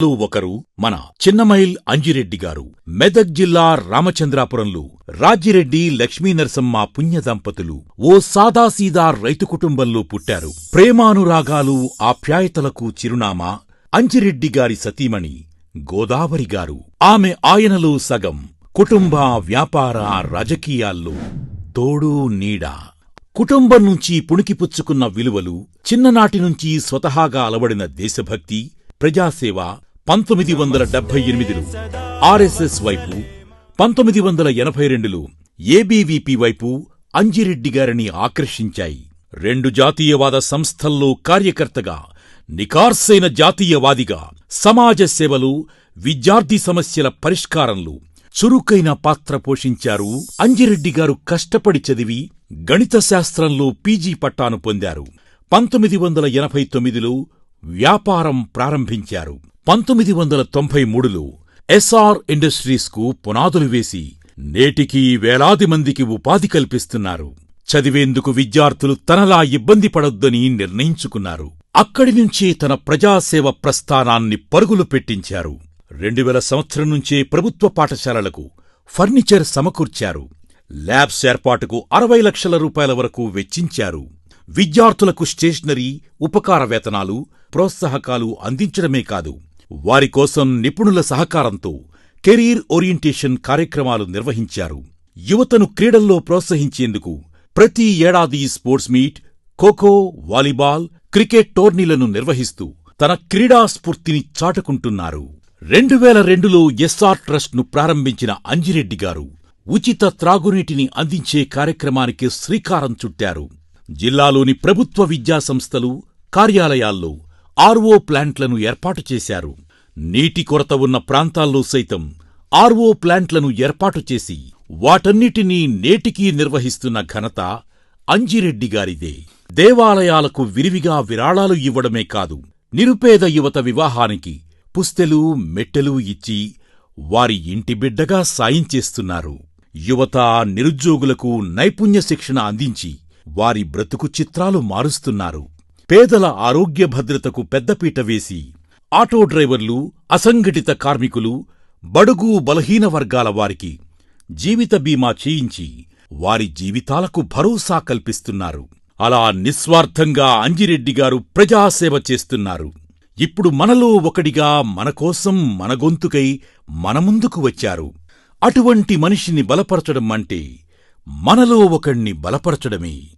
ఒకరు మన చిన్నమైల్ అంజిరెడ్డి గారు. మెదక్ జిల్లా రామచంద్రాపురంలో రాజిరెడ్డి లక్ష్మీనరసమ్మ పుణ్య దంపతులు ఓ సాదాసీదా రైతు కుటుంబంలో పుట్టారు. ప్రేమానురాగాలు, ఆప్యాయతలకు చిరునామా అంజిరెడ్డి గారి సతీమణి గోదావరి గారు. ఆమె ఆయనలో సగం. కుటుంబ, వ్యాపార, రాజకీయాల్లో తోడు నీడ. కుటుంబం నుంచి పుణికిపుచ్చుకున్న విలువలు, చిన్ననాటినుంచి స్వతహాగా అలవడిన దేశభక్తి, ప్రజాసేవ 1978లో ఆర్ఎస్ఎస్ వైపు, 1982లో ఏబీవీపీ వైపు అంజిరెడ్డి గారిని ఆకర్షించాయి. 2 జాతీయవాద సంస్థల్లో కార్యకర్తగా, నికార్సైన జాతీయవాదిగా, సమాజ సేవలు, విద్యార్థి సమస్యల పరిష్కారంలో చురుకైన పాత్ర పోషించారు. అంజిరెడ్డి గారు కష్టపడి చదివి గణిత శాస్త్రంలో పీజీ పట్టాను పొందారు. 1989లో వ్యాపారం ప్రారంభించారు. 1993లో ఎస్ఆర్ ఇండస్ట్రీస్కు పునాదులు వేసి నేటికీ వేలాది మందికి ఉపాధి కల్పిస్తున్నారు. చదివేందుకు విద్యార్థులు తనలా ఇబ్బంది పడొద్దని నిర్ణయించుకున్నారు. అక్కడి నుంచే తన ప్రజాసేవ ప్రస్థానాన్ని పరుగులు పెట్టించారు. 2000 సంవత్సరం నుంచే ప్రభుత్వ పాఠశాలలకు ఫర్నిచర్ సమకూర్చారు. ల్యాబ్స్ ఏర్పాటుకు 60 లక్షల రూపాయల వరకు వెచ్చించారు. విద్యార్థులకు స్టేషనరీ, ఉపకార వేతనాలు, ప్రోత్సాహకాలు అందించడమే కాదు, వారికోసం నిపుణుల సహకారంతో కెరీర్ ఓరియంటేషన్ కార్యక్రమాలు నిర్వహించారు. యువతను క్రీడల్లో ప్రోత్సహించేందుకు ప్రతి ఏడాది sports meet, kho kho, volleyball, cricket టోర్నీలను నిర్వహిస్తూ తన క్రీడా స్ఫూర్తిని చాటుకుంటున్నారు. 2002లో ఎస్ఆర్ ట్రస్ట్ను ప్రారంభించిన అంజిరెడ్డి గారు ఉచిత త్రాగునీటిని అందించే కార్యక్రమానికి శ్రీకారం చుట్టారు. జిల్లాలోని ప్రభుత్వ విద్యాసంస్థలు, కార్యాలయాల్లో ఆర్వో ప్లాంట్లను ఏర్పాటు చేశారు. నీటి కొరత ఉన్న ప్రాంతాల్లో సైతం ఆర్వో ప్లాంట్లను ఏర్పాటు చేసి వాటన్నిటినీ నేటికీ నిర్వహిస్తున్న ఘనత అంజిరెడ్డి గారిదే. దేవాలయాలకు విరివిగా విరాళాలు ఇవ్వడమే కాదు, నిరుపేద యువత వివాహానికి పుస్తెలు, మెట్టెలు ఇచ్చి వారి ఇంటి బిడ్డగా సాయం చేస్తున్నారు. యువత, నిరుద్యోగులకు నైపుణ్య శిక్షణ అందించి వారి బ్రతుకు చిత్రాలు మారుస్తున్నారు. పేదల ఆరోగ్య భద్రతకు పెద్దపీట వేసి ఆటో డ్రైవర్లు, అసంఘటిత కార్మికులు, బడుగు బలహీన వర్గాల వారికి జీవిత బీమా చేయించి వారి జీవితాలకు భరోసా కల్పిస్తున్నారు. అలా నిస్వార్థంగా అంజిరెడ్డి గారు ప్రజాసేవ చేస్తున్నారు. ఇప్పుడు మనలో ఒకడిగా, మనకోసం, మన గొంతుకై మన ముందుకు వచ్చారు. అటువంటి మనిషిని బలపరచడం అంటే మనలో ఒకణ్ణి బలపరచడమే.